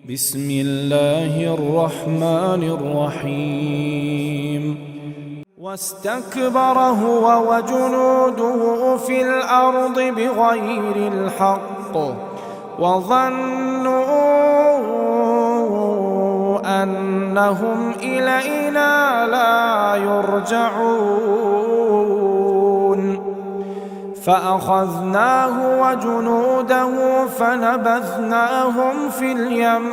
بسم الله الرحمن الرحيم واستكبر هو وجنوده في الأرض بغير الحق وظنوا أنهم إلينا لا يرجعون فأخذناه وجنوده فنبذناهم في اليم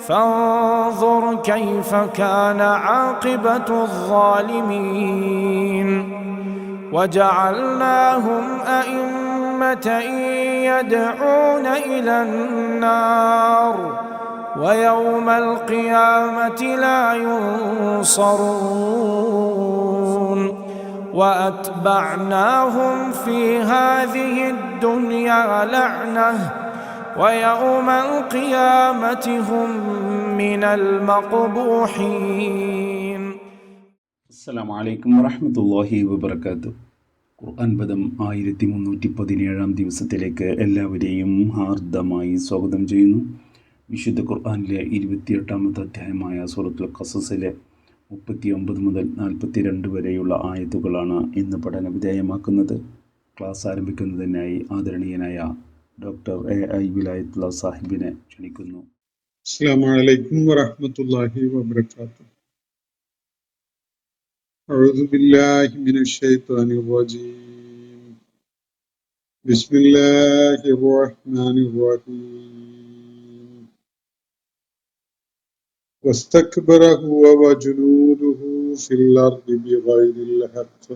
فانظر كيف كان عاقبة الظالمين وجعلناهم أئمة يدعون إلى النار ويوم القيامة لا ينصرون وأتبعناهم في هذه الدنيا لعنة ويوم القيامة هم من المقبوحين. السلام عليكم ورحمة الله وبركاته. ഖുർആൻ പദം 1317 ദിവസത്തിലേക്ക് എല്ലാവരെയും ഹാർദമായി സ്വാഗതം ചെയ്യുന്നു. വിശുദ്ധ ഖുർആനിലെ 28-ാമത്തെ അധ്യായമായ സൂറത്തുൽ ഖസസിലെ 39 മുതൽ 42 വരെയുള്ള ആയത്തുകളാണ് ഇന്ന് പഠന വിധേയമാക്കുന്നത്. ക്ലാസ് ആരംഭിക്കുന്നതിനായി ആദരണീയനായ ഡോക്ടർ എ വിലായത്തുള്ള സാഹിബിനെ ക്ഷണിക്കുന്നു. അസ്സലാമു അലൈക്കും വറഹ്മത്തുള്ളാഹി വബറകാതുഹു. അഊദു ബില്ലാഹി മിനശ് ശൈത്വാനിർ റജീം. ബിസ്മില്ലാഹിർ റഹ്മാനിർ റഹീം. വസ്തക്ബറ ഹുവ വജുനൂദുഹു ഫിൽ അർദി ബിഗൈരിൽ ഹഖ്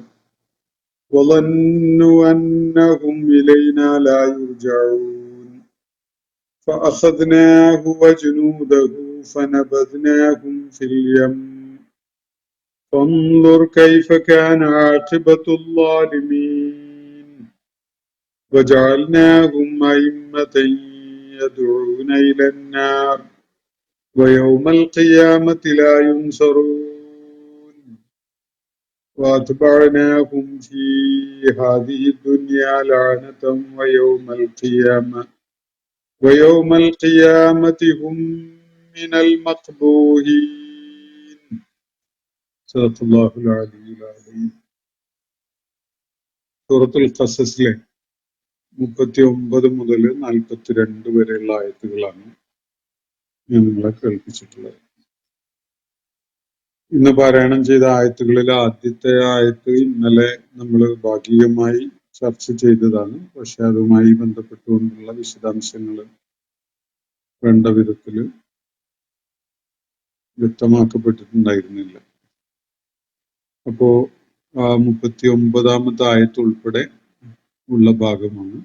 വളന്നു അന്നഹും ഇലൈനാ ലാ യുർജഊൻ فأخذناه وجنوده فنبذناهم في اليم فانظر كيف كان عاقبة الظالمين وجعلناهم أئمة يدعون إلى النار ويوم القيامة لا ينصرون وأتبعناهم في هذه الدنيا لعنة ويوم القيامة هم من المقبوحين. صدق الله العلي العظيم. സൂറത്തുൽ ഖസസിലെ 39 മുതൽ 42 വരെയുള്ള ആയത്തുകളാണ് ഞാൻ നിങ്ങളെ കേൾപ്പിച്ചിട്ടുള്ളത്. ഇന്ന് പാരായണം ചെയ്ത ആയത്തുകളിൽ ആദ്യത്തെ ആയത്ത് ഇന്നലെ നമ്മൾ ഭാഗികമായി ചർച്ച ചെയ്തതാണ്. പക്ഷെ അതുമായി ബന്ധപ്പെട്ടുകൊണ്ടുള്ള വിശദാംശങ്ങൾ വേണ്ട വിധത്തിൽ വ്യക്തമാക്കപ്പെട്ടിട്ടുണ്ടായിരുന്നില്ല. അപ്പോ 39-ാമത്തെ ആയത്ത് ഉൾപ്പെടെ ഉള്ള ഭാഗമാണ്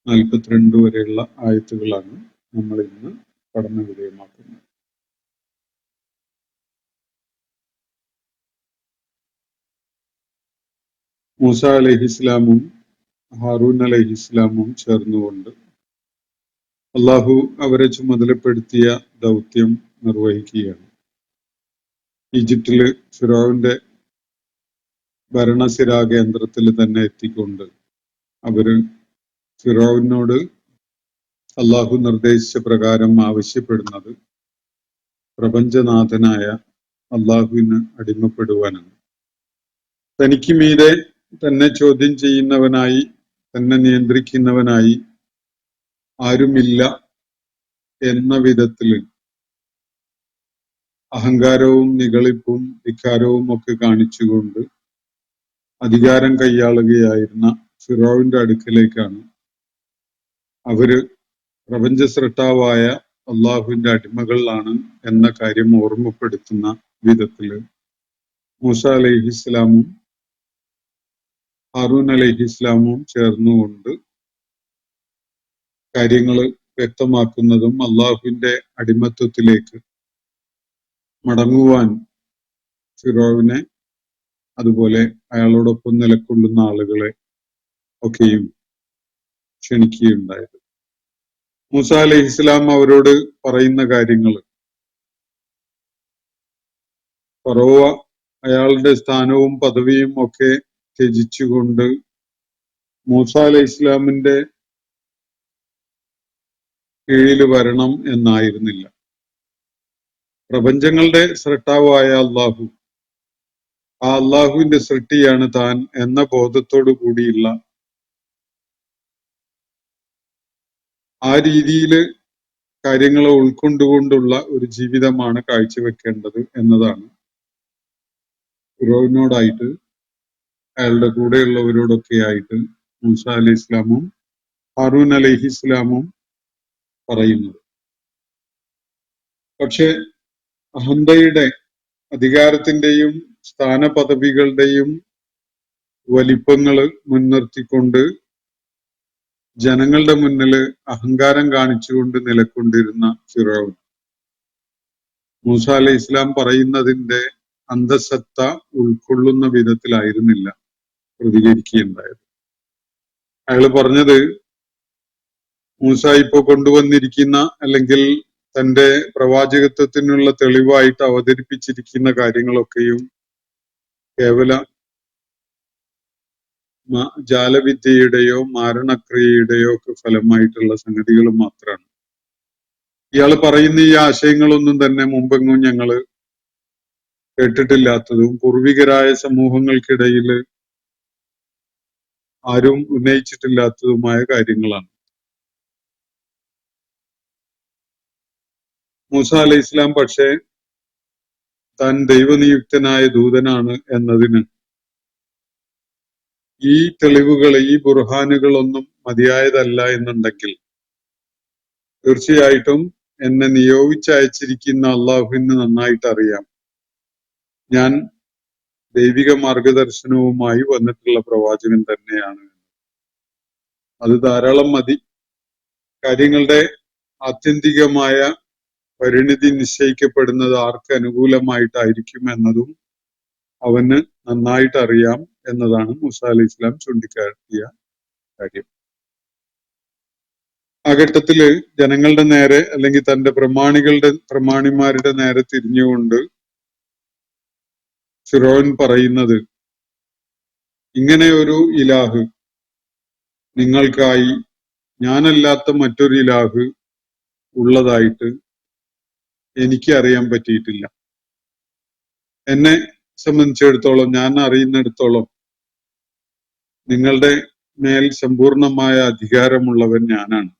42 വരെയുള്ള ആയത്തുകളാണ് നമ്മൾ ഇന്ന് പഠന വിധേയമാക്കുന്നത്. മൂസ അലൈഹിസ്ലാമും ഹാറൂൻ അലൈഹിസ്ലാമും ചേർന്നുകൊണ്ട് അള്ളാഹു അവരെ ചുമതലപ്പെടുത്തിയ ദൗത്യം നിർവഹിക്കുകയാണ്. ഈജിപ്തില് ഫിറോവിന്റെ ഭരണസിരാ കേന്ദ്രത്തിൽ തന്നെ എത്തിക്കൊണ്ട് അവര് ഫിറോവിനോട് അള്ളാഹു നിർദ്ദേശിച്ച പ്രകാരം ആവശ്യപ്പെടുന്നത് പ്രപഞ്ചനാഥനായ അള്ളാഹുവിന് അടിമപ്പെടുവാനാണ്. തനിക്ക് മീതെ തന്നെ ചോദ്യം ചെയ്യുന്നവനായി, തന്നെ നിയന്ത്രിക്കുന്നവനായി ആരുമില്ല എന്ന വിധത്തില് അഹങ്കാരവും നിഗളിപ്പും ധിക്കാരവും ഒക്കെ കാണിച്ചുകൊണ്ട് അധികാരം കൈയാളുകയായിരുന്ന ഫിറോവിന്റെ അടുക്കലേക്കാണ് അവര് പ്രപഞ്ച സൃഷ്ടാവായ അള്ളാഹുവിന്റെ അടിമകളാണ് എന്ന കാര്യം ഓർമ്മപ്പെടുത്തുന്ന വിധത്തില് മൂസ അലൈഹിസ്ലാമും ഹാറൂൻ അലൈഹിസ്ലാമും ചേർന്നുകൊണ്ട് കാര്യങ്ങൾ വ്യക്തമാക്കുന്നതും അള്ളാഹുവിന്റെ അടിമത്വത്തിലേക്ക് മടങ്ങുവാൻ ഫിറോവിനെ അതുപോലെ അയാളോടൊപ്പം നിലകൊള്ളുന്ന ആളുകളെ ഒക്കെയും ക്ഷണിക്കുകയുണ്ടായത്. മൂസ അലൈഹിസ്ലാം അവരോട് പറയുന്ന കാര്യങ്ങൾ ഫറോവ അയാളുടെ സ്ഥാനവും പദവിയും ഒക്കെ ത്യജിച്ചുകൊണ്ട് മൂസ അലൈഹിസ്ലാമിന്റെ കീഴിൽ വരണം എന്നായിരുന്നില്ല. പ്രപഞ്ചങ്ങളുടെ സൃഷ്ടാവായ അള്ളാഹു, ആ അള്ളാഹുവിന്റെ സൃഷ്ടിയാണ് താൻ എന്ന ബോധത്തോടു കൂടിയുള്ള ആ രീതിയിൽ കാര്യങ്ങളെ ഉൾക്കൊണ്ടുകൊണ്ടുള്ള ഒരു ജീവിതമാണ് കാഴ്ചവെക്കേണ്ടത് എന്നതാണ് ഫിറോവിനോടായിട്ട് അയാളുടെ കൂടെയുള്ളവരോടൊക്കെ ആയിട്ട് മൂസ അലൈഹി ഇസ്ലാമും ഹാറൂൻ അലൈഹി ഇസ്ലാമും പറയുന്നത്. പക്ഷെ അഹന്തയുടെ, അധികാരത്തിന്റെയും സ്ഥാനപദവികളുടെയും വലിപ്പങ്ങള് മുൻനിർത്തിക്കൊണ്ട് ജനങ്ങളുടെ മുന്നിൽ അഹങ്കാരം കാണിച്ചുകൊണ്ട് നിലകൊണ്ടിരുന്ന ഫിറോൻ മൂസ അലൈഹി ഇസ്ലാം പറയുന്നതിന്റെ അന്തസത്ത ഉൾക്കൊള്ളുന്ന വിധത്തിലായിരുന്നില്ല പ്രതികരിക്കുകയുണ്ടായത്. അയാൾ പറഞ്ഞത്, മൂസ ഇപ്പോ കൊണ്ടുവന്നിരിക്കുന്ന അല്ലെങ്കിൽ തന്റെ പ്രവാചകത്വത്തിനുള്ള തെളിവായിട്ട് അവതരിപ്പിച്ചിരിക്കുന്ന കാര്യങ്ങളൊക്കെയും കേവല ജാലവിദ്യയുടെയോ മാരണക്രിയയുടെയോ ഒക്കെ ഫലമായിട്ടുള്ള സംഗതികൾ മാത്രമാണ്. ഇയാൾ പറയുന്ന ഈ ആശയങ്ങളൊന്നും തന്നെ മുമ്പെങ്ങും ഞങ്ങള് കേട്ടിട്ടില്ലാത്തതും പൂർവികരായ സമൂഹങ്ങൾക്കിടയിൽ ആരും ഉന്നയിച്ചിട്ടില്ലാത്തതുമായ കാര്യങ്ങളാണ്. മൂസ അലൈഹി ഇസ്ലാം പക്ഷേ താൻ ദൈവനിയുക്തനായ ദൂതനാണ് എന്നതിന് ഈ തെളിവുകൾ, ഈ ബുർഹാനുകളൊന്നും മതിയായതല്ല എന്നുണ്ടെങ്കിൽ തീർച്ചയായിട്ടും എന്നെ നിയോഗിച്ചയച്ചിരിക്കുന്ന അള്ളാഹുവിന് നന്നായിട്ട് അറിയാം ഞാൻ ദൈവിക മാർഗദർശനവുമായി വന്നിട്ടുള്ള പ്രവാചകൻ തന്നെയാണ്. അത് ധാരാളം മതി. കാര്യങ്ങളുടെ ആത്യന്തികമായ പരിണിതി നിശ്ചയിക്കപ്പെടുന്നത് ആർക്ക് അനുകൂലമായിട്ടായിരിക്കും എന്നതും അവന് നന്നായിട്ട് അറിയാം എന്നതാണ് മൂസ അലൈഹി ഇസ്ലാം ചൂണ്ടിക്കാട്ടിയ കാര്യം. ആ ഘട്ടത്തില് ജനങ്ങളുടെ നേരെ അല്ലെങ്കിൽ തന്റെ പ്രമാണിമാരുടെ നേരെ തിരിഞ്ഞുകൊണ്ട് ഫിറോൻ പറയുന്നത്, ഇങ്ങനെ ഒരു ഇലാഹ് നിങ്ങൾക്കായി ഞാനല്ലാത്ത മറ്റൊരു ഇലാഹ് ഉള്ളതായിട്ട് എനിക്ക് അറിയാൻ പറ്റിയിട്ടില്ല. എന്നെ സംബന്ധിച്ചിടത്തോളം, ഞാൻ അറിയുന്നിടത്തോളം നിങ്ങളുടെ മേൽ സമ്പൂർണമായ അധികാരമുള്ളവൻ ഞാനാണ്.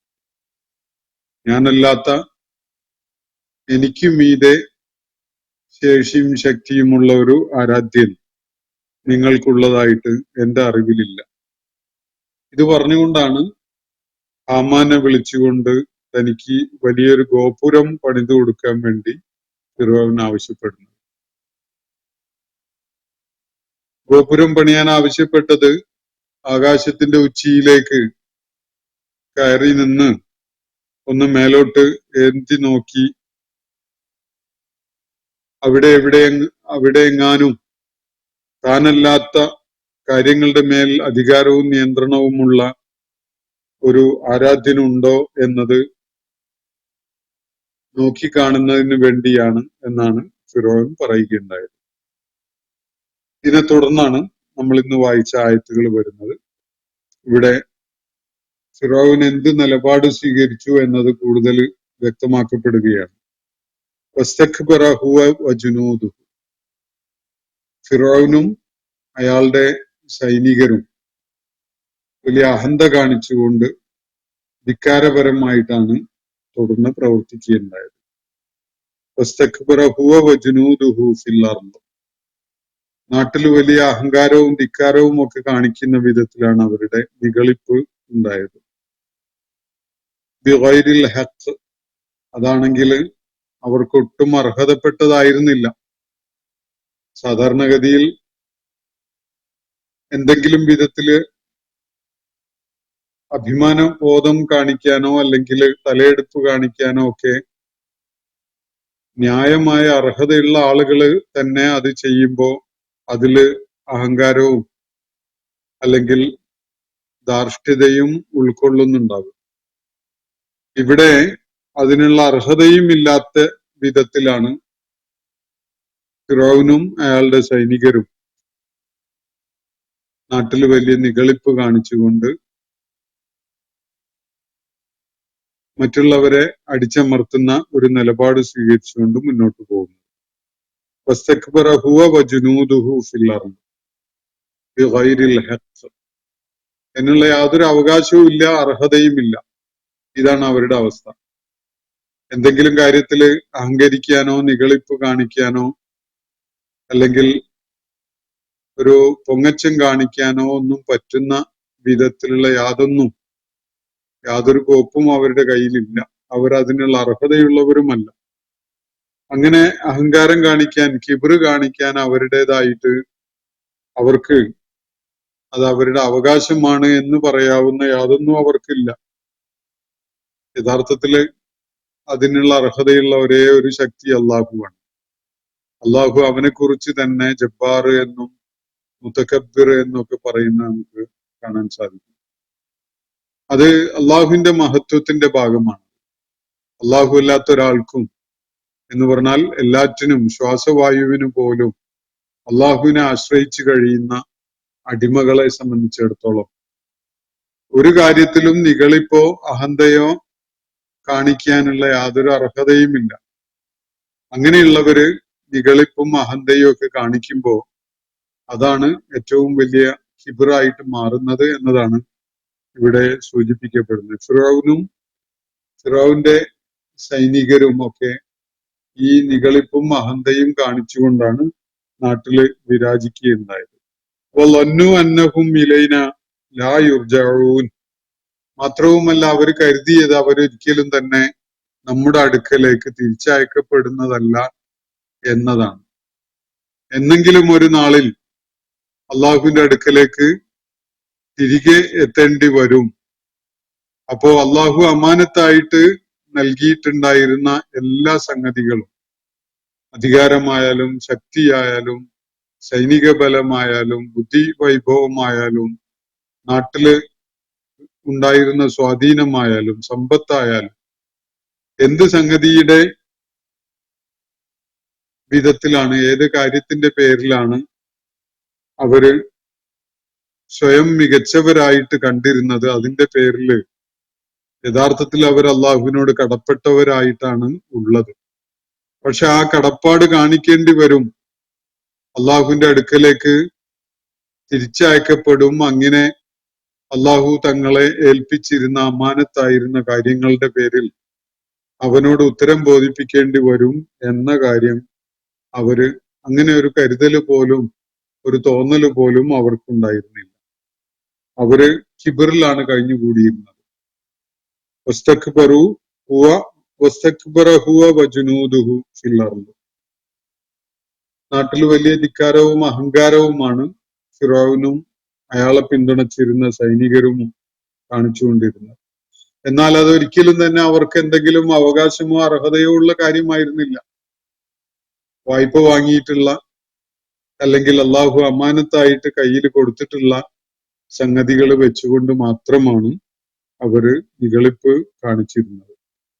ഞാനല്ലാത്ത, എനിക്ക് മീതെ ശേഷിയും ശക്തിയുമുള്ള ഒരു ആരാധ്യൻ നിങ്ങൾക്കുള്ളതായിട്ട് എന്റെ അറിവിലില്ല. ഇത് പറഞ്ഞുകൊണ്ടാണ് ഹാമാനെ വിളിച്ചുകൊണ്ട് തനിക്ക് വലിയൊരു ഗോപുരം പണിതു കൊടുക്കാൻ വേണ്ടി ഫിറോൻ ആവശ്യപ്പെടുന്നത്. ഗോപുരം പണിയാൻ ആവശ്യപ്പെട്ടത് ആകാശത്തിന്റെ ഉച്ചിയിലേക്ക് കയറി നിന്ന് ഒന്ന് മേലോട്ട് ഏന്തി നോക്കി അവിടെ എങ്ങാനും താനല്ലാത്ത കാര്യങ്ങളുടെ മേൽ അധികാരവും നിയന്ത്രണവുമുള്ള ഒരു ആരാധ്യനുണ്ടോ എന്നത് നോക്കിക്കാണുന്നതിന് വേണ്ടിയാണ് എന്നാണ് ഫിറോൻ പറയുകയുണ്ടായത്. ഇതിനെ തുടർന്നാണ് നമ്മൾ ഇന്ന് വായിച്ച ആയത്തുകൾ വരുന്നത്. ഇവിടെ ഫിറോൻ എന്ത് നിലപാട് സ്വീകരിച്ചു എന്നത് കൂടുതൽ വ്യക്തമാക്കപ്പെടുകയാണ്. വസ്തക്ബറ ഹുവ വജുനൂദുഹു, ഫിറോനും അയാളുടെ സൈനികരും വലിയ അഹന്ത കാണിച്ചുകൊണ്ട് ധിക്കാരപരമായിട്ടാണ് തുടർന്ന് പ്രവർത്തിക്കുകയുണ്ടായത്. വസ്തക്ബറ ഹുവ വജുനൂദുഹു ഫിൽ അർദ്, നാട്ടിൽ വലിയ അഹങ്കാരവും ധിക്കാരവും ഒക്കെ കാണിക്കുന്ന വിധത്തിലാണ് അവരുടെ നിഗളിപ്പ് ഉണ്ടായത്. ബിഗൈരിൽ ഹഖ്, അതാണെങ്കിൽ അവർക്കൊട്ടും അർഹതപ്പെട്ടതായിരുന്നില്ല. സാധാരണഗതിയിൽ എന്തെങ്കിലും വിധത്തില് അഭിമാനബോധം കാണിക്കാനോ അല്ലെങ്കിൽ തലയെടുപ്പ് കാണിക്കാനോ ഒക്കെ ന്യായമായ അർഹതയുള്ള ആളുകള് തന്നെ അത് ചെയ്യുമ്പോ അതില് അഹങ്കാരവും അല്ലെങ്കിൽ ധാർഷ്ട്യതയും ഉൾക്കൊള്ളുന്നുണ്ടാകും. ഇവിടെ അതിനുള്ള അർഹതയും ഇല്ലാത്ത വിധത്തിലാണ് ഫിറോനും അയാളുടെ സൈനികരും നാട്ടിൽ വലിയ നിഗളിപ്പ് കാണിച്ചുകൊണ്ട് മറ്റുള്ളവരെ അടിച്ചമർത്തുന്ന ഒരു നിലപാട് സ്വീകരിച്ചുകൊണ്ട് മുന്നോട്ട് പോകുന്നു. വസ്തക്ബറ ഹുവ വജുനൂദുഹു ഫിൽ അർദ് ബിഗൈരിൽ ഹഖ് എന്നുള്ള യാതൊരു അവകാശവും ഇല്ല, അർഹതയും ഇല്ല. ഇതാണ് അവരുടെ അവസ്ഥ. എന്തെങ്കിലും കാര്യത്തിൽ അഹങ്കരിക്കാനോ നിഗളിപ്പ് കാണിക്കാനോ അല്ലെങ്കിൽ ഒരു പൊങ്ങച്ചം കാണിക്കാനോ ഒന്നും പറ്റുന്ന വിധത്തിലുള്ള യാതൊരു കോപ്പും അവരുടെ കയ്യിലില്ല. അവർ അതിനുള്ള അർഹതയുള്ളവരുമല്ല. അങ്ങനെ അഹങ്കാരം കാണിക്കാൻ, കിബിറ് കാണിക്കാൻ അവരുടേതായിട്ട് അവർക്ക് അത് അവരുടെ അവകാശമാണ് എന്ന് പറയാവുന്ന യാതൊന്നും അവർക്കില്ല. യഥാർത്ഥത്തില് അതിനുള്ള അർഹതയുള്ള ഒരേ ഒരു ശക്തി അള്ളാഹുവാണ്. അള്ളാഹു അവനെ കുറിച്ച് തന്നെ ജബ്ബാർ എന്നും മുതകബ്ബിർ എന്നൊക്കെ പറയുന്ന നമുക്ക് കാണാൻ സാധിക്കും. അത് അള്ളാഹുവിന്റെ മഹത്വത്തിന്റെ ഭാഗമാണ്. അള്ളാഹു അല്ലാത്ത ഒരാൾക്കും എന്ന് പറഞ്ഞാൽ എല്ലാറ്റിനും, ശ്വാസവായുവിന് പോലും അള്ളാഹുവിനെ ആശ്രയിച്ചു കഴിയുന്ന അടിമകളെ സംബന്ധിച്ചിടത്തോളം ഒരു കാര്യത്തിലും നിഗളിപ്പോ അഹന്തയോ കാണിക്കാനുള്ള യാതൊരു അർഹതയുമില്ല. അങ്ങനെയുള്ളവര് നിഗളിപ്പും അഹന്തയും ഒക്കെ കാണിക്കുമ്പോൾ അതാണ് ഏറ്റവും വലിയ കിബിറായിട്ട് മാറുന്നത് എന്നതാണ് ഇവിടെ സൂചിപ്പിക്കപ്പെടുന്നത്. ഫിറൗന്റെ സൈനികരും ഒക്കെ ഈ നിഗളിപ്പും അഹന്തയും കാണിച്ചുകൊണ്ടാണ് നാട്ടില് വിരാജിക്കുകയുണ്ടായത്. വളന്നു അന്നഹും ഇലൈന ലാ യുർജഊൻ മാത്രവുമല്ല, അവർ കരുതിയത് അവരൊരിക്കലും തന്നെ നമ്മുടെ അടുക്കലേക്ക് തിരിച്ചയക്കപ്പെടുന്നതല്ല എന്നതാണ്. എന്നെങ്കിലും ഒരു നാളിൽ അള്ളാഹുവിന്റെ അടുക്കലേക്ക് തിരികെ എത്തേണ്ടി വരും. അപ്പോ അള്ളാഹു അമാനത്തായിട്ട് നൽകിയിട്ടുണ്ടായിരുന്ന എല്ലാ സംഗതികളും, അധികാരമായാലും ശക്തിയായാലും സൈനിക ബലമായാലും ബുദ്ധി വൈഭവമായാലും നാട്ടില് ഉണ്ടായിരുന്ന സ്വാധീനമായാലും സമ്പത്തായാലും എന്ത് സംഗതിയുടെ വിധത്തിലാണ്, ഏത് കാര്യത്തിന്റെ പേരിലാണ് അവര് സ്വയം മികച്ചവരായിട്ട് കണ്ടിരുന്നത്, അതിന്റെ പേരില് യഥാർത്ഥത്തിൽ അവർ അള്ളാഹുവിനോട് കടപ്പെട്ടവരായിട്ടാണ് ഉള്ളത്. പക്ഷെ ആ കടപ്പാട് കാണിക്കേണ്ടി വരും. അള്ളാഹുവിന്റെ അടുക്കലേക്ക് തിരിച്ചയക്കപ്പെടും. അങ്ങനെ അള്ളാഹു തങ്ങളെ ഏൽപ്പിച്ചിരുന്ന അമാനത്തായിരുന്ന കാര്യങ്ങളുടെ പേരിൽ അവനോട് ഉത്തരം ബോധിപ്പിക്കേണ്ടി വരും എന്ന കാര്യം അവര് അങ്ങനെ ഒരു കരുതല് പോലും, ഒരു തോന്നല് പോലും അവർക്കുണ്ടായിരുന്നില്ല. അവര് കിബറിലാണ് കഴിഞ്ഞുകൂടിയിരുന്നത്. നാട്ടിൽ വലിയ ധിക്കാരവും അഹങ്കാരവുമാണ് ഫിറൗനും അയാളെ പിന്തുണച്ചിരുന്ന സൈനികരും കാണിച്ചുകൊണ്ടിരുന്നത്. എന്നാൽ അതൊരിക്കലും തന്നെ അവർക്ക് എന്തെങ്കിലും അവകാശമോ അർഹതയോ ഉള്ള കാര്യമായിരുന്നില്ല. വായ്പ വാങ്ങിയിട്ടുള്ള അല്ലെങ്കിൽ അള്ളാഹു അമാനത്തായിട്ട് കയ്യിൽ കൊടുത്തിട്ടുള്ള സംഗതികൾ വെച്ചുകൊണ്ട് മാത്രമാണ് അവര് നിഗളിപ്പ് കാണിച്ചിരുന്നത്.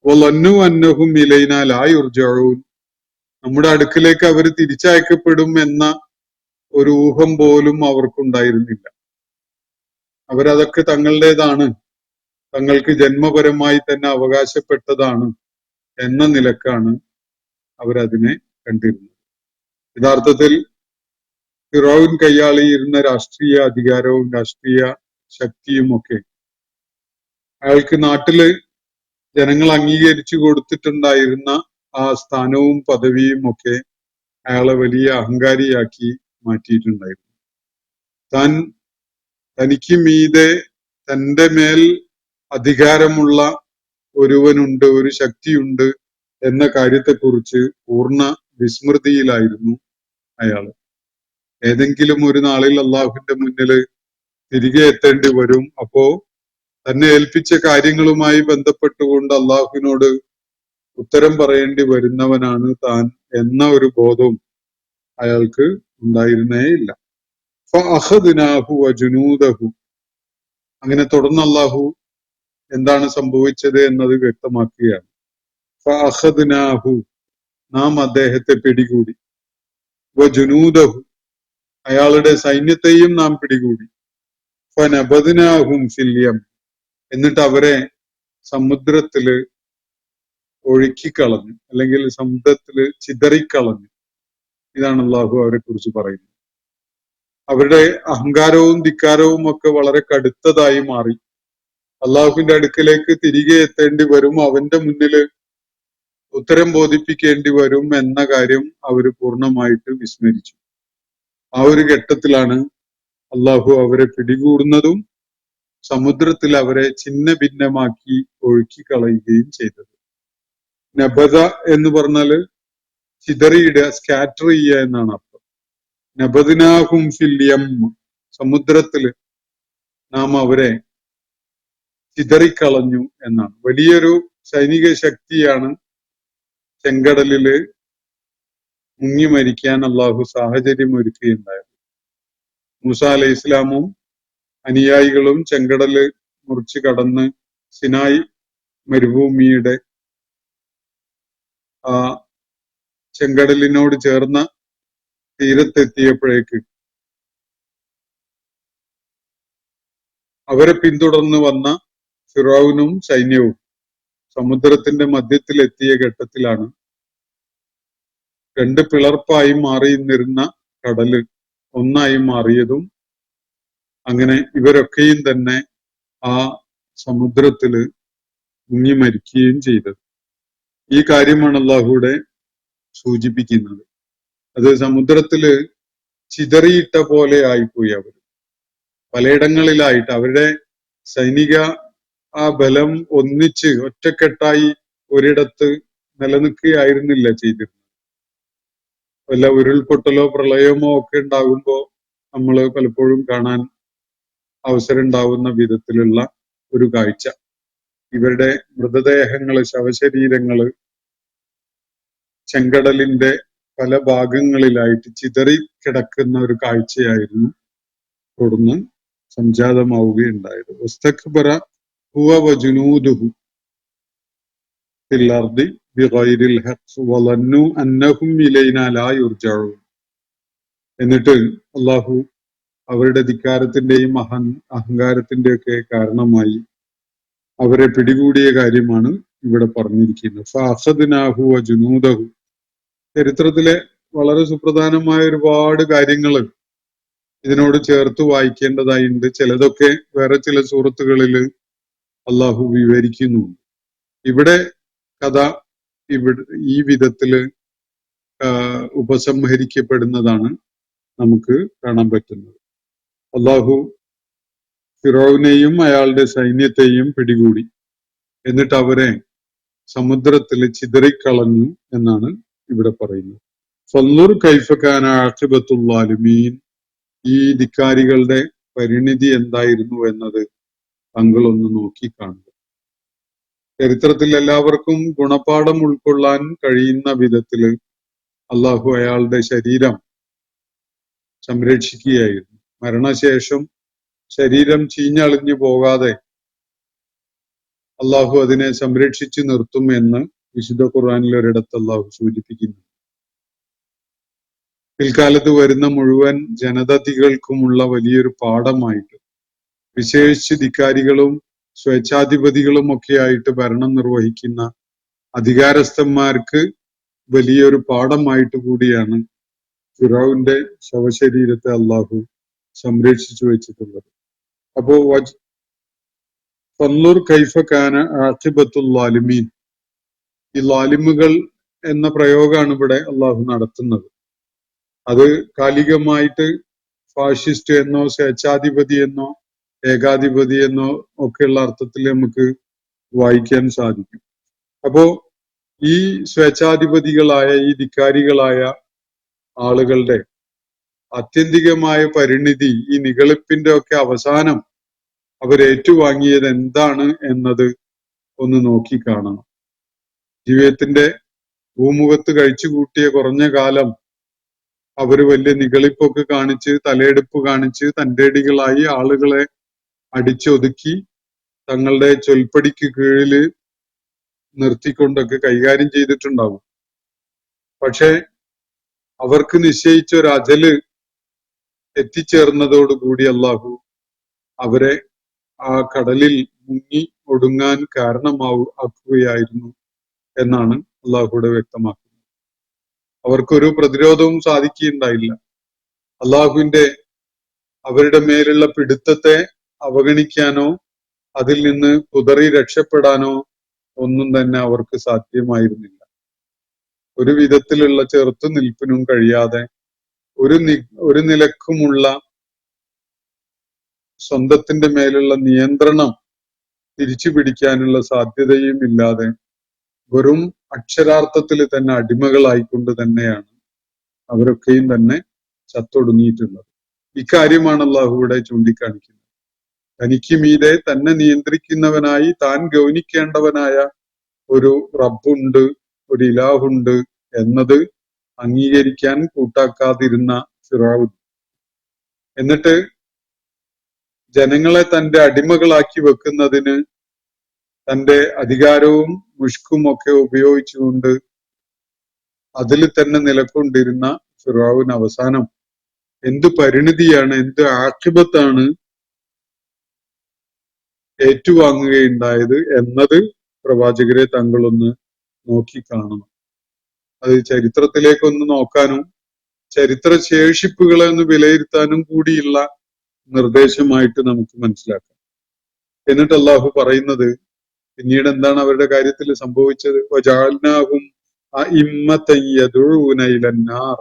വളന്നു അന്നഹും ഇലൈനാ ലാ യുർജഊൻ നമ്മുടെ അടുക്കിലേക്ക് അവർ തിരിച്ചയക്കപ്പെടും എന്ന ഒരു ഊഹം പോലും അവർക്കുണ്ടായിരുന്നില്ല. അവരതൊക്കെ തങ്ങളുടേതാണ്, തങ്ങൾക്ക് ജന്മപരമായി തന്നെ അവകാശപ്പെട്ടതാണ് എന്ന നിലക്കാണ് അവരതിനെ കണ്ടിരുന്നത്. യഥാർത്ഥത്തിൽ ഫിറൗൻ കൈയാളിയിരുന്ന രാഷ്ട്രീയ അധികാരവും രാഷ്ട്രീയ ശക്തിയും ഒക്കെ അയാൾക്ക് നാട്ടില് ജനങ്ങൾ അംഗീകരിച്ചു കൊടുത്തിട്ടുണ്ടായിരുന്ന ആ സ്ഥാനവും പദവിയും ഒക്കെ അയാളെ വലിയ അഹങ്കാരിയാക്കി മാറ്റിയിട്ടുണ്ടായിരുന്നു. തനിക്ക് മീതെ തന്റെ മേൽ അധികാരമുള്ള ഒരുവനുണ്ട്, ഒരു ശക്തിയുണ്ട് എന്ന കാര്യത്തെക്കുറിച്ച് പൂർണ്ണ വിസ്മൃതിയിലായിരുന്നു അയാൾ. ഏതെങ്കിലും ഒരു നാളിൽ അള്ളാഹുവിന്റെ മുന്നില് തിരികെ എത്തേണ്ടി വരും. അപ്പോ തന്നെ ഏൽപ്പിച്ച കാര്യങ്ങളുമായി ബന്ധപ്പെട്ടുകൊണ്ട് അള്ളാഹുവിനോട് ഉത്തരം പറയേണ്ടി വരുന്നവനാണ് താൻ എന്ന ഒരു ബോധവും അയാൾക്ക് ഉണ്ടായിരുന്നേ ഇല്ല. ഫഅഖദ്നാഹു വജുനൂദഹു അങ്ങനെ തുടർന്ന് അള്ളാഹു എന്താണ് സംഭവിച്ചത് എന്നത് വ്യക്തമാക്കുകയാണ്. ഫഅഖദ്നാഹു നാം അദ്ദേഹത്തെ പിടികൂടി, വജുനൂദഹു അയാളുടെ സൈന്യത്തെയും നാം പിടികൂടി, ഫനബദ്നാഹും ഫിൽ യം എന്നിട്ട് അവരെ സമുദ്രത്തില് ഒഴുക്കിക്കളഞ്ഞു, അല്ലെങ്കിൽ സമുദ്രത്തില് ചിതറിക്കളഞ്ഞു. ഇതാണ് അള്ളാഹു അവരെ കുറിച്ച് പറയുന്നത്. അവരുടെ അഹങ്കാരവും ധിക്കാരവും ഒക്കെ വളരെ കടുത്തതായി മാറി. അള്ളാഹുവിന്റെ അടുക്കലേക്ക് തിരികെ എത്തേണ്ടി വരും, അവന്റെ മുന്നില് ഉത്തരം ബോധിപ്പിക്കേണ്ടി വരും എന്ന കാര്യം അവർ പൂർണ്ണമായിട്ട് വിസ്മരിച്ചു. ആ ഒരു ഘട്ടത്തിലാണ് അള്ളാഹു അവരെ പിടികൂടുന്നതും സമുദ്രത്തിൽ അവരെ ഛിന്ന ഭിന്നമാക്കി ഒഴുക്കിക്കളയുകയും ചെയ്തത്. നബദ എന്ന് പറഞ്ഞാല് ചിതറിയിടുക, സ്കാറ്റർ ചെയ്യുക എന്നാണ് അർത്ഥം. നബദ്നാഹും ഫിൽ യം, സമുദ്രത്തില് നാം അവരെ ചിതറിക്കളഞ്ഞു എന്നാണ്. വലിയൊരു സൈനിക ശക്തിയാണ് ചെങ്കടലില് മുങ്ങി മരിക്കാൻ അള്ളാഹു സാഹചര്യം ഒരുക്കുകയുണ്ടായത്. മൂസ അലൈഹി ഇസ്ലാമും അനുയായികളും ചെങ്കടല് മുറിച്ച് കടന്ന് സിനായ് മരുഭൂമിയുടെ ആ ചെങ്കടലിനോട് ചേർന്ന തീരത്തെത്തിയപ്പോഴേക്ക് അവരെ പിന്തുടർന്ന് വന്ന ഫിറൗനും സൈന്യവും സമുദ്രത്തിന്റെ മധ്യത്തിലെത്തിയ ഘട്ടത്തിലാണ് രണ്ട് പിളർപ്പായി മാറിയിരുന്ന കടല് ഒന്നായി മാറിയതും അങ്ങനെ ഇവരൊക്കെയും തന്നെ ആ സമുദ്രത്തില് മുങ്ങി മരിക്കുകയും ചെയ്തത്. ഈ കാര്യമാണ് അള്ളാഹുവിടെ സൂചിപ്പിക്കുന്നത്. അത് സമുദ്രത്തില് ചിതറിയിട്ട പോലെ ആയിപ്പോയി അവർ. പലയിടങ്ങളിലായിട്ട് അവരുടെ സൈനിക ആ ബലം ഒന്നിച്ച് ഒറ്റക്കെട്ടായി ഒരിടത്ത് നിലനിൽക്കുകയായിരുന്നില്ല ചെയ്തിരുന്നത്. വല്ല ഉരുൾപൊട്ടലോ പ്രളയമോ ഒക്കെ ഉണ്ടാകുമ്പോ നമ്മൾ പലപ്പോഴും കാണാൻ അവസരം ഉണ്ടാവുന്ന വിധത്തിലുള്ള ഒരു കാഴ്ച, ഇവരുടെ മൃതദേഹങ്ങള്, ശവശരീരങ്ങള് ചെങ്കടലിന്റെ പല ഭാഗങ്ങളിലായിട്ട് ചിതറി കിടക്കുന്ന ഒരു കാഴ്ചയായിരുന്നു തുടർന്ന് സംജാതമാവുകയുണ്ടായത്. വസ്തക്ബറ ഹുവ വജുനൂദുഹു ഫിൽ അർദി ബിഗൈരിൽ ഹഖ് വളന്നു അന്നഹും ഇലൈനാ ലാ യുർജഊൻ. എന്നിട്ട് അള്ളാഹു അവരുടെ ധിക്കാരത്തിന്റെയും അഹങ്കാരത്തിന്റെയൊക്കെ കാരണമായി അവരെ പിടികൂടിയ കാര്യമാണ് ഇവിടെ പറഞ്ഞിരിക്കുന്നത്. ഫഅഖദ്നാഹു വജുനൂദഹു. ചരിത്രത്തിലെ വളരെ സുപ്രധാനമായ ഒരുപാട് കാര്യങ്ങൾ ഇതിനോട് ചേർത്ത് വായിക്കേണ്ടതായിട്ടുണ്ട്. ചിലതൊക്കെ വേറെ ചില സൂറത്തുകളിൽ അള്ളാഹു വിവരിക്കുന്നുണ്ട്. ഇവിടെ കഥ ഈ വിധത്തില് ഉപസംഹരിക്കപ്പെടുന്നതാണ് നമുക്ക് കാണാൻ പറ്റുന്നത്. അള്ളാഹു ഫിറൗനെയും അയാളുടെ സൈന്യത്തെയും പിടികൂടി, എന്നിട്ട് അവരെ സമുദ്രത്തിൽ ചിതറിക്കളഞ്ഞു എന്നാണ് ഇവിടെ പറയുന്നത്. ഫൻളുർ കൈഫ കാന ആഖിബത്തുൽ ളാലിമീൻ. ഈ ധിക്കാരികളുടെ പരിണിതി എന്തായിരുന്നു എന്നത് താങ്കളൊന്ന് നോക്കി കാണുക. ചരിത്രത്തിൽ എല്ലാവർക്കും ഗുണപാഠം ഉൾക്കൊള്ളാൻ കഴിയുന്ന വിധത്തില് അള്ളാഹു അയാളുടെ ശരീരം സംരക്ഷിക്കുകയായിരുന്നു. മരണശേഷം ശരീരം ചീഞ്ഞളിഞ്ഞു പോകാതെ അള്ളാഹു അതിനെ സംരക്ഷിച്ചു നിർത്തും എന്ന് വിശുദ്ധ ഖുർആനിൽ ഒരിടത്ത് അള്ളാഹു സൂചിപ്പിക്കുന്നു. പിൽക്കാലത്ത് വരുന്ന മുഴുവൻ ജനതതികൾക്കുമുള്ള വലിയൊരു പാഠമായിട്ട്, വിശേഷിച്ച് ധിക്കാരികളും സ്വേച്ഛാധിപതികളും ഒക്കെ ആയിട്ട് ഭരണം നിർവഹിക്കുന്ന അധികാരസ്ഥന്മാർക്ക് വലിയൊരു പാഠമായിട്ട് കൂടിയാണ് ഫിറൗന്റെ ശവശരീരത്തെ അള്ളാഹു സംരക്ഷിച്ചു വെച്ചിട്ടുള്ളത്. അപ്പോ ഫൻളുർ കൈഫ കാന ആഖിബത്തുൽ ളാലിമീൻ. ഈ ലാലിമുകൾ എന്ന പ്രയോഗമാണ് ഇവിടെ അള്ളാഹു നടത്തുന്നത്. അത് കാലികമായിട്ട് ഫാഷിസ്റ്റ് എന്നോ സ്വേച്ഛാധിപതി എന്നോ ഏകാധിപതി എന്നോ ഒക്കെയുള്ള അർത്ഥത്തിൽ നമുക്ക് വായിക്കാൻ സാധിക്കും. അപ്പോ ഈ സ്വേച്ഛാധിപതികളായ, ഈ ധിക്കാരികളായ ആളുകളുടെ ആത്യന്തികമായ പരിണിതി, ഈ നിഗളിപ്പിന്റെ ഒക്കെ അവസാനം അവരേറ്റുവാങ്ങിയത് എന്താണ് എന്നത് ഒന്ന് നോക്കി കാണണം. ജീവിതത്തിന്റെ ഭൂമുഖത്ത് കഴിച്ചു കൂട്ടിയ കുറഞ്ഞ കാലം അവര് വലിയ നിഗളിപ്പൊക്കെ കാണിച്ച്, തലയെടുപ്പ് കാണിച്ച്, തന്റേടികളായി ആളുകളെ അടിച്ചൊതുക്കി തങ്ങളുടെ ചൊൽപ്പടിക്ക് കീഴില് നിർത്തിക്കൊണ്ടൊക്കെ കൈകാര്യം ചെയ്തിട്ടുണ്ടാവും. പക്ഷെ അവർക്ക് നിശ്ചയിച്ച ഒരു അജല് എത്തിച്ചേർന്നതോടുകൂടി അള്ളാഹു അവരെ ആ കടലിൽ മുങ്ങി ഒടുങ്ങാൻ കാരണമാക്കുകയായിരുന്നു എന്നാണ് അള്ളാഹുവിടെ വ്യക്തമാക്കുന്നത്. അവർക്കൊരു പ്രതിരോധവും സാധിക്കുകയുണ്ടായില്ല. അള്ളാഹുവിന്റെ അവരുടെ മേലുള്ള പിടുത്തത്തെ അവഗണിക്കാനോ അതിൽ നിന്ന് കുതറി രക്ഷപ്പെടാനോ ഒന്നും തന്നെ അവർക്ക് സാധ്യമായിരുന്നില്ല. ഒരു വിധത്തിലുള്ള ചെറുത്തു നിൽപ്പിനും കഴിയാതെ ഒരു നിലക്കുമുള്ള സ്വന്തത്തിന്റെ മേലുള്ള നിയന്ത്രണം തിരിച്ചു പിടിക്കാനുള്ള സാധ്യതയും ഇല്ലാതെ വെറും അക്ഷരാർത്ഥത്തിൽ തന്നെ അടിമകളായിക്കൊണ്ട് തന്നെയാണ് അവരൊക്കെയും തന്നെ ചത്തൊടുങ്ങിയിട്ടുള്ളത്. ഇക്കാര്യമാണ് അള്ളാഹു ഇവിടെ ചൂണ്ടിക്കാണിക്കുന്നത്. തനിക്ക് മീതെ തന്നെ നിയന്ത്രിക്കുന്നവനായി താൻ ഗൗനിക്കേണ്ടവനായ ഒരു റബ്ബുണ്ട്, ഒരു ഇലാഹുണ്ട് എന്നത് അംഗീകരിക്കാൻ കൂട്ടാക്കാതിരുന്ന ഫിറഔൻ, എന്നിട്ട് ജനങ്ങളെ തന്റെ അടിമകളാക്കി വെക്കുന്നതിന് തന്റെ അധികാരവും മുഷ്കും ഒക്കെ ഉപയോഗിച്ചുകൊണ്ട് അതിൽ തന്നെ നിലകൊണ്ടിരുന്ന ഫിറഔൻ അവസാനം എന്ത് പരിണിതിയാണ്, എന്ത് ആഖിബത്താണ് ഏറ്റുവാങ്ങുകയുണ്ടായത് എന്നത് പ്രവാചകരെ താങ്കളൊന്ന് നോക്കിക്കാണണം. അത് ചരിത്രത്തിലേക്കൊന്ന് നോക്കാനും ചരിത്ര ശേഷിപ്പുകളെ ഒന്ന് വിലയിരുത്താനും കൂടിയുള്ള നിർദ്ദേശമായിട്ട് നമുക്ക് മനസ്സിലാക്കാം. എന്നിട്ട് അള്ളാഹു പറയുന്നത് പിന്നീട് എന്താണ് അവരുടെ കാര്യത്തിൽ സംഭവിച്ചത്? വജഅൽനാഹും അഇമ്മത്തൻ യദഊന ഇലന്നാർ,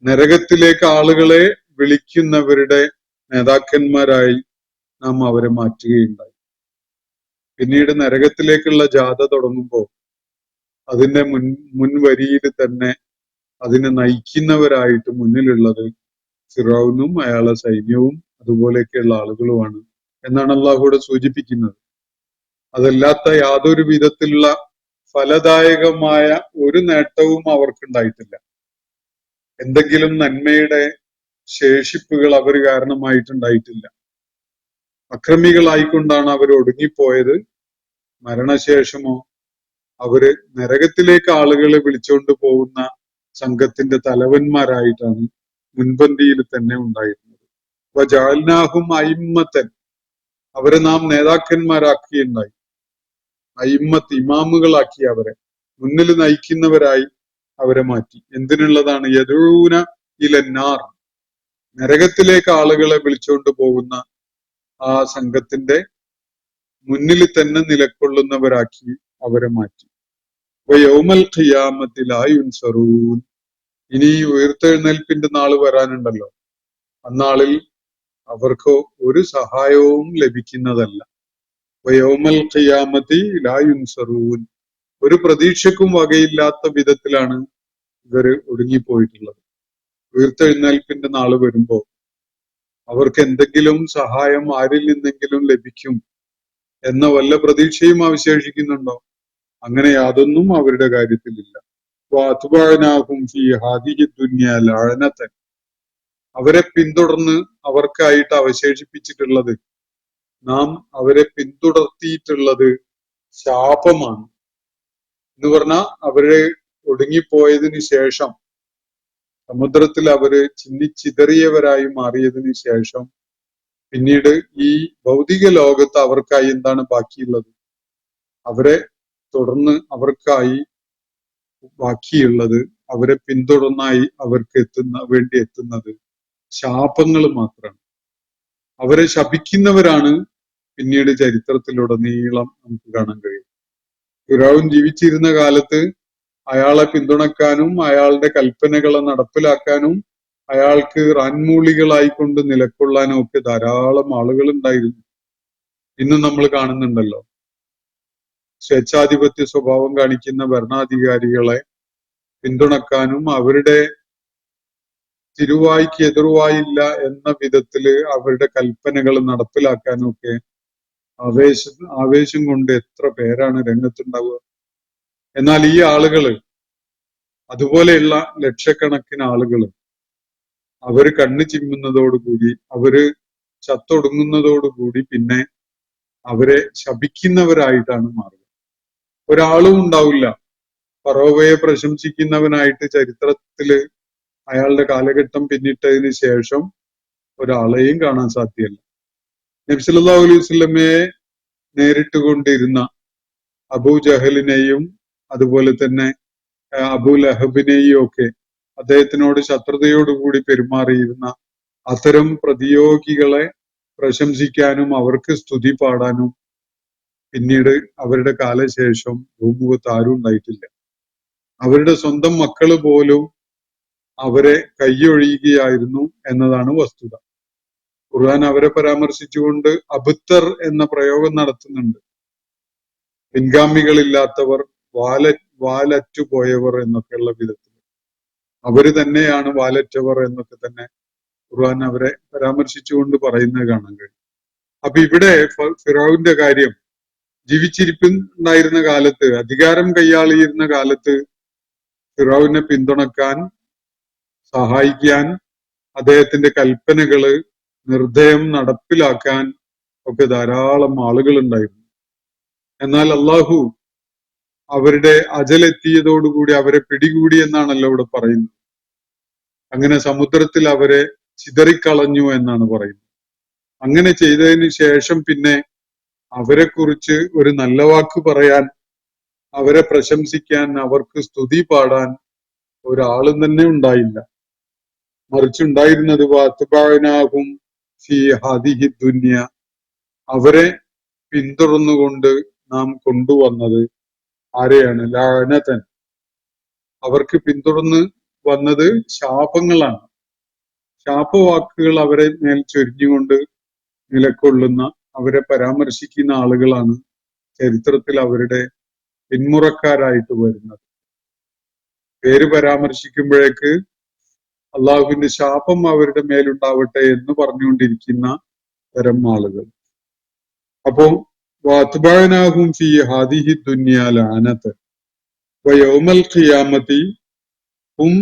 നരകത്തിലേക്ക് ആളുകളെ വിളിക്കുന്നവരുടെ നേതാക്കന്മാരായി നാം അവരെ മാറ്റുകയുണ്ടായി. പിന്നീട് നരകത്തിലേക്കുള്ള ജാഥ തുടങ്ങുമ്പോൾ അതിന്റെ മുൻവരിയിൽ തന്നെ അതിനെ നയിക്കുന്നവരായിട്ട് മുന്നിലുള്ളത് ഫിറഔനും അയാളെ സൈന്യവും അതുപോലെയൊക്കെയുള്ള ആളുകളുമാണ് എന്നാണ് അള്ളാഹുവിടെ സൂചിപ്പിക്കുന്നത്. അതല്ലാത്ത യാതൊരു വിധത്തിലുള്ള ഫലദായകമായ ഒരു നേട്ടവും അവർക്കുണ്ടായിട്ടില്ല. എന്തെങ്കിലും നന്മയുടെ ശേഷിപ്പുകൾ അവർ കാരണമായിട്ടുണ്ടായിട്ടില്ല. അക്രമികളായിക്കൊണ്ടാണ് അവർ ഒടുങ്ങിപ്പോയത്. മരണശേഷമോ അവര് നരകത്തിലേക്ക് ആളുകളെ വിളിച്ചുകൊണ്ട് പോകുന്ന സംഘത്തിന്റെ തലവന്മാരായിട്ടാണ് മുൻപന്തിയിൽ തന്നെ ഉണ്ടായിരുന്നത്. വജഅൽനാഹും അയിമ്മത്തൻ, അവരെ നാം നേതാക്കന്മാരാക്കിയുണ്ടായി. അയിമ്മത്ത്, ഇമാമുകളാക്കി അവരെ മുന്നിൽ നയിക്കുന്നവരായി അവരെ മാറ്റി. എന്തിനുള്ളതാണ്? യദഊന ഇലന്നാർ, നരകത്തിലേക്ക് ആളുകളെ വിളിച്ചുകൊണ്ട് പോകുന്ന ആ സംഘത്തിന്റെ മുന്നിൽ തന്നെ നിലകൊള്ളുന്നവരാക്കി അവരെ മാറ്റി. യൗമൽ ഖിയാമത്തി ലാ യുൻസറൂൻ, ഇനി ഉയർത്തെഴുന്നേൽപ്പിന്റെ നാള് വരാനുണ്ടല്ലോ, അന്നാളിൽ അവർക്ക് ഒരു സഹായവും ലഭിക്കുന്നതല്ല. യൗമൽ ഖിയാമത്തി ലാ യുൻസറൂൻ, ഒരു പ്രതീക്ഷക്കും വകയില്ലാത്ത വിധത്തിലാണ് ഇവര് ഒടുങ്ങിപ്പോയിട്ടുള്ളത്. ഉയർത്തെഴുന്നേൽപ്പിന്റെ നാള് വരുമ്പോ അവർക്ക് എന്തെങ്കിലും സഹായം ആരിൽ നിന്നെങ്കിലും ലഭിക്കും എന്ന വല്ല പ്രതീക്ഷയും അവശേഷിക്കുന്നുണ്ടോ? അങ്ങനെ യാതൊന്നും അവരുടെ കാര്യത്തിലില്ല. വഅത്ബഅനാഹും ഫീ ഹാദിഹി ദുനിയ ലഅനതൻ, അവരെ പിന്തുടർന്ന് അവർക്കായിട്ട് അവശേഷിപ്പിച്ചിട്ടുള്ളത്, നാം അവരെ പിന്തുടർത്തിയിട്ടുള്ളത് ശാപമാണ് എന്ന് പറഞ്ഞാൽ അവരെ ഒടുങ്ങിപ്പോയതിനു ശേഷം സമുദ്രത്തിൽ അവര് ചിന്നിച്ചിതറിയവരായി മാറിയതിനു ശേഷം പിന്നീട് ഈ ഭൗതിക ലോകത്ത് അവർക്കായി എന്താണ് ബാക്കിയുള്ളത്? അവരെ തുടർന്ന് അവർക്കായി ബാക്കിയുള്ളത്, അവരെ പിന്തുടർന്നായി അവർക്ക് വേണ്ടി എത്തുന്നത് ശാപങ്ങൾ മാത്രമാണ്. അവരെ ശപിക്കുന്നവരാണ് പിന്നീട് ചരിത്രത്തിലുടനീളം നമുക്ക് കാണാൻ കഴിയും. ഫിറഔൻ ജീവിച്ചിരുന്ന കാലത്ത് അയാളെ പിന്തുണക്കാനും അയാളുടെ കൽപ്പനകളെ നടപ്പിലാക്കാനും അയാൾക്ക് റാൻമൂളികളായിക്കൊണ്ട് നിലകൊള്ളാനും ഒക്കെ ധാരാളം ആളുകൾ ഉണ്ടായിരുന്നു. ഇന്ന് നമ്മൾ കാണുന്നുണ്ടല്ലോ, സ്വേച്ഛാധിപത്യ സ്വഭാവം കാണിക്കുന്ന ഭരണാധികാരികളെ പിന്തുണക്കാനും അവരുടെ തിരുവായ്ക്ക് എതിർവായില്ല എന്ന വിധത്തില് അവരുടെ കൽപ്പനകൾ നടപ്പിലാക്കാനും ഒക്കെ ആവേശം കൊണ്ട് എത്ര പേരാണ് രംഗത്തുണ്ടാവുക. എന്നാൽ ഈ ആളുകള്, അതുപോലെയുള്ള ലക്ഷക്കണക്കിന് ആളുകള്, അവര് കണ്ണു ചിമ്മുന്നതോടുകൂടി, അവര് ചത്തൊടുങ്ങുന്നതോടുകൂടി പിന്നെ അവരെ ശപിക്കുന്നവരായിട്ടാണ് മാറുക. ഒരാളും ഉണ്ടാവില്ല ഫറോവയെ പ്രശംസിക്കുന്നവനായിട്ട് ചരിത്രത്തില് അയാളുടെ കാലഘട്ടം പിന്നിട്ടതിന് ശേഷം ഒരാളെയും കാണാൻ സാധ്യമല്ല. നബി സല്ലല്ലാഹു അലൈഹി വസല്ലമയെ നേരിട്ടുകൊണ്ടിരുന്ന അബൂ ജഹലിനെയും അതുപോലെ തന്നെ അബൂ ലഹബിനെയും ഒക്കെ അദ്ദേഹത്തിനോട് ശത്രുതയോടുകൂടി പെരുമാറിയിരുന്ന അത്തരം പ്രതിയോഗികളെ പ്രശംസിക്കാനും അവർക്ക് സ്തുതി പാടാനും പിന്നീട് അവരുടെ കാലശേഷം ഭൂമുഖത്ത് ആരും ഉണ്ടായിട്ടില്ല. അവരുടെ സ്വന്തം മക്കള് പോലും അവരെ കൈയൊഴിയുകയായിരുന്നു എന്നതാണ് വസ്തുത. ഖുർആൻ അവരെ പരാമർശിച്ചുകൊണ്ട് അബ്തർ എന്ന പ്രയോഗം നടത്തുന്നുണ്ട്. പിൻഗാമികളില്ലാത്തവർ, വാലറ്റുപോയവർ എന്നൊക്കെയുള്ള വിധത്തിൽ അവര് തന്നെയാണ് വാലറ്റവർ എന്നൊക്കെ തന്നെ ഖുർആൻ അവരെ പരാമർശിച്ചുകൊണ്ട് പറയുന്നത് കാണാൻ കഴിയും. അപ്പൊ ഇവിടെ ഫിറഔന്റെ കാര്യം, ജീവിച്ചിരിപ്പുണ്ടായിരുന്ന കാലത്ത്, അധികാരം കൈയാളിയിരുന്ന കാലത്ത് ഫിറഔനെ പിന്തുണക്കാൻ, സഹായിക്കാൻ, അദ്ദേഹത്തിന്റെ കൽപ്പനകള് നിർദ്ദയം നടപ്പിലാക്കാൻ ഒക്കെ ധാരാളം ആളുകൾ ഉണ്ടായിരുന്നു. എന്നാൽ അള്ളാഹു അവരുടെ അജലെത്തിയതോടുകൂടി അവരെ പിടികൂടി എന്നാണല്ലോ ഇവിടെ പറയുന്നത്. അങ്ങനെ സമുദ്രത്തിൽ അവരെ ചിതറിക്കളഞ്ഞു എന്നാണ് പറയുന്നത്. അങ്ങനെ ചെയ്തതിന് ശേഷം പിന്നെ അവരെ കുറിച്ച് ഒരു നല്ല വാക്ക് പറയാൻ, അവരെ പ്രശംസിക്കാൻ, അവർക്ക് സ്തുതി പാടാൻ ഒരാളും തന്നെ ഉണ്ടായില്ല. മറിച്ചുണ്ടായിരുന്നത് വഅത്ബഅനാഹും ഫീ ഹാദിഹി ദുനിയ, അവരെ പിന്തുടർന്നുകൊണ്ട് നാം കൊണ്ടുവന്നത് ആരെയാണ്? ലഅനതൻ, അവർക്ക് പിന്തുടർന്ന് വന്നത് ശാപങ്ങളാണ്. ശാപവാക്കുകൾ അവരെ മേൽ ചൊരിഞ്ഞുകൊണ്ട് നിലകൊള്ളുന്ന, അവരെ പരാമർശിക്കുന്ന ആളുകളാണ് ചരിത്രത്തിൽ അവരുടെ പിന്മുറക്കാരായിട്ട് വരുന്നത്. പേര് പരാമർശിക്കുമ്പോഴേക്ക് അള്ളാഹുവിന്റെ ശാപം അവരുടെ മേലുണ്ടാവട്ടെ എന്ന് പറഞ്ഞുകൊണ്ടിരിക്കുന്ന തരം ആളുകൾ. അപ്പോ വഅത്ബഅനാഹും ഫീ ഹാദിഹി ദുനിയ ലഅനത വയൗമൽ ഖിയാമത്തി ഹും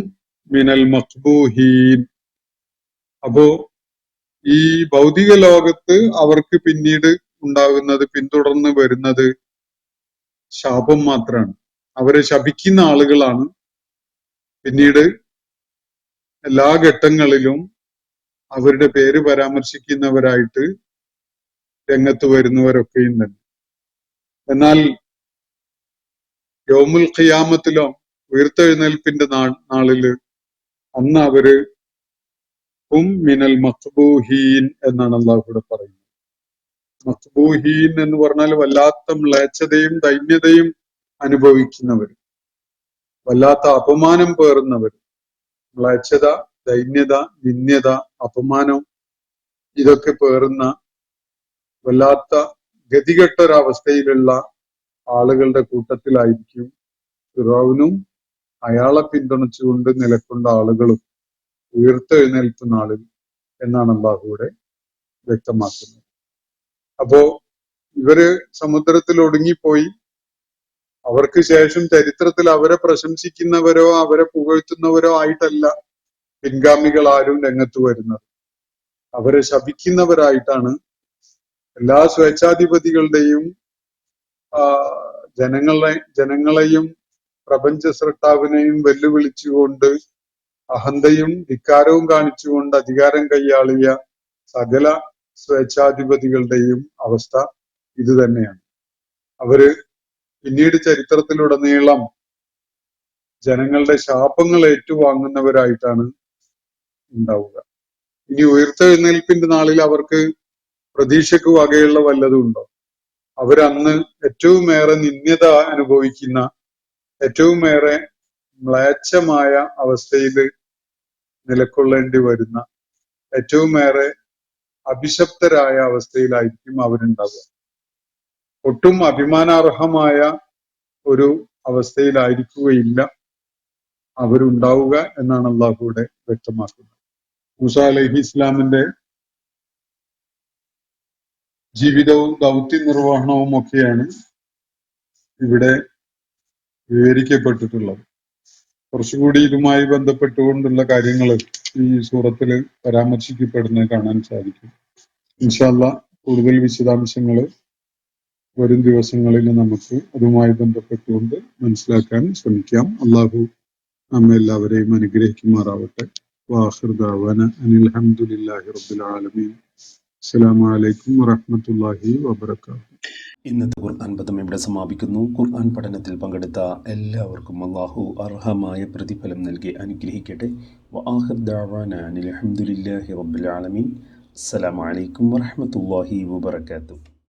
മിനൽ മഖ്ബൂഹീൻ. അപ്പോ ഈ ഭൗതിക ലോകത്ത് അവർക്ക് പിന്നീട് ഉണ്ടാകുന്നത്, പിന്തുടർന്ന് വരുന്നത് ശാപം മാത്രമാണ്. അവരെ ശപിക്കുന്ന ആളുകളാണ് പിന്നീട് എല്ലാ ഘട്ടങ്ങളിലും അവരുടെ പേര് പരാമർശിക്കുന്നവരായിട്ട് രംഗത്ത് വരുന്നവരൊക്കെയും തന്നെ. എന്നാൽ യൗമുൽ ഖിയാമത്തിലോ, ഉയർത്തെഴുന്നേൽപ്പിന്റെ നാളില്, അന്ന് അവര് ഹും മിനൽ മഖ്ബൂഹീൻ എന്നാണ് അള്ളാഹു ഇവിടെ പറയുന്നത്. മഖ്ബൂഹീൻ എന്ന് പറഞ്ഞാൽ വല്ലാത്ത മ്ലേച്ഛതയും ദൈന്യതയും അനുഭവിക്കുന്നവർ, വല്ലാത്ത അപമാനം പേറുന്നവർ. മ്ലേച്ഛത, ദൈന്യത, നിന്ദ്യത, അപമാനം ഇതൊക്കെ പേറുന്ന വല്ലാത്ത ഗതികെട്ടൊരവസ്ഥയിലുള്ള ആളുകളുടെ കൂട്ടത്തിലായിരിക്കും ഫിറഔനും അയാളെ പിന്തുണച്ചുകൊണ്ട് നിലകൊണ്ട ആളുകളും ഉയർത്തെഴുന്നേൽപ്പ് നാളിൽ എന്നാണ് അല്ലാഹു ഇവിടെ വ്യക്തമാക്കുന്നത്. അപ്പോ ഇവര് സമുദ്രത്തിൽ ഒടുങ്ങിപ്പോയി. അവർക്ക് ശേഷം ചരിത്രത്തിൽ അവരെ പ്രശംസിക്കുന്നവരോ അവരെ പുകഴ്ത്തുന്നവരോ ആയിട്ടല്ല പിൻഗാമികൾ ആരും രംഗത്ത് വരുന്നത്. അവരെ ശപിക്കുന്നവരായിട്ടാണ്. എല്ലാ സ്വേച്ഛാധിപതികളുടെയും ജനങ്ങളെയും പ്രപഞ്ച സൃഷ്ടാവിനെയും വെല്ലുവിളിച്ചുകൊണ്ട്, അഹന്തയും ധിക്കാരവും കാണിച്ചുകൊണ്ട് അധികാരം കൈയാളിയ സകല സ്വേച്ഛാധിപതികളുടെയും അവസ്ഥ ഇത് തന്നെയാണ്. അവര് പിന്നീട് ചരിത്രത്തിലുടനീളം ജനങ്ങളുടെ ശാപങ്ങൾ ഏറ്റുവാങ്ങുന്നവരായിട്ടാണ് ഉണ്ടാവുക. ഇനി ഉയർത്തെഴുന്നേൽപ്പിന്റെ നാളിൽ അവർക്ക് പ്രതീക്ഷയ്ക്ക് വകയുള്ള വല്ലതും ഉണ്ടോ? അവരന്ന് ഏറ്റവും ഏറെ നിന്ദ്യത അനുഭവിക്കുന്ന, ഏറ്റവും ഏറെ മ്ലേച്ഛമായ അവസ്ഥയിൽ നിലകൊള്ളേണ്ടി വരുന്ന, ഏറ്റവും ഏറെ അഭിശപ്തരായ അവസ്ഥയിലായിരിക്കും അവരുണ്ടാവുക. ഒട്ടും അഭിമാനാർഹമായ ഒരു അവസ്ഥയിലായിരിക്കുകയില്ല അവരുണ്ടാവുക എന്നാണ് അള്ളാഹു ഇവിടെ വ്യക്തമാക്കുന്നത്. മൂസാ അലൈഹി ഇസ്ലാമിന്റെ ജീവിതവും ദൗത്യ നിർവഹണവും ഒക്കെയാണ് ഇവിടെ വിവരിക്കപ്പെട്ടിട്ടുള്ളത്. കുറച്ചുകൂടി ഇതുമായി ബന്ധപ്പെട്ടുകൊണ്ടുള്ള കാര്യങ്ങൾ ഈ സൂറത്തിൽ പരാമർശിക്കപ്പെടുന്നത് കാണാൻ സാധിക്കും. ഇൻഷാ അല്ലാഹ് കൂടുതൽ വിശദാംശങ്ങൾ വരും ദിവസങ്ങളിൽ നമുക്ക് അതുമായി ബന്ധപ്പെട്ടുകൊണ്ട് മനസ്സിലാക്കാൻ ശ്രമിക്കാം. അള്ളാഹു നമ്മെ എല്ലാവരെയും അനുഗ്രഹിക്കുമാറാവട്ടെ. വാഖിർ ദഅവാന അനിൽ ഹംദുലില്ലാഹി റബ്ബിൽ ആലമീൻ. അസ്സലാമു അലൈക്കും വറഹ്മത്തുള്ളാഹി വബറകാതുഹു. ഇന്നത്തെ ഖുർആൻ പദം ഇവിടെ സമാപിക്കുന്നു. ഖുർആൻ പഠനത്തിൽ പങ്കെടുത്ത എല്ലാവർക്കും അല്ലാഹു അർഹമായ പ്രതിഫലം നൽകി അനുഗ്രഹിക്കട്ടെ. വആഖിർ ദഅവാനാ അനിൽ ഹംദുലില്ലാഹി റബ്ബിൽ ആലമീൻ. അസ്സലാമു അലൈക്കും വറഹ്മത്തുള്ളാഹി വബറകാതുഹു.